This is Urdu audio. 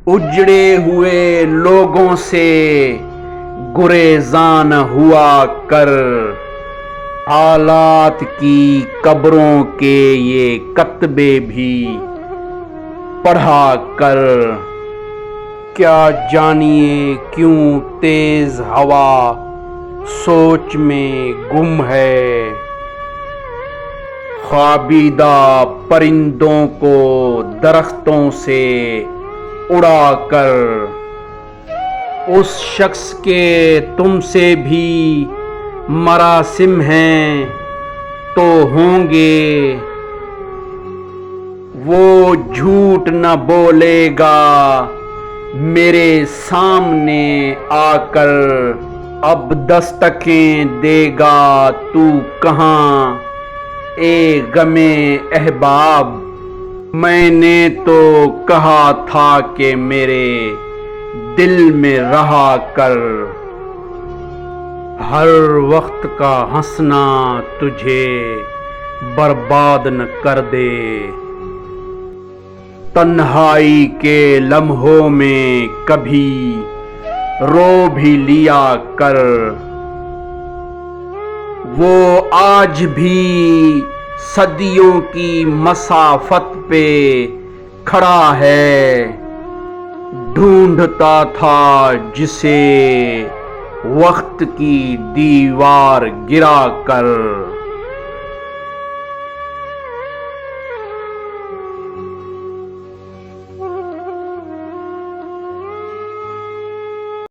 اجڑے ہوئے لوگوں سے گریزان ہوا کر، حالات کی قبروں کے یہ کتبے بھی پڑھا کر۔ کیا جانیے کیوں تیز ہوا سوچ میں گم ہے، خوابیدہ پرندوں کو درختوں سے اڑا کر۔ اس شخص کے تم سے بھی مراسم ہیں تو ہوں گے، وہ جھوٹ نہ بولے گا میرے سامنے آ کر۔ اب دستکیں دے گا تو کہاں اے غم احباب، میں نے تو کہا تھا کہ میرے دل میں رہا کر۔ ہر وقت کا ہنسنا تجھے برباد نہ کر دے، تنہائی کے لمحوں میں کبھی رو بھی لیا کر۔ وہ آج بھی صدیوں کی مسافت پہ کھڑا ہے، ڈھونڈتا تھا جسے وقت کی دیوار گرا کر۔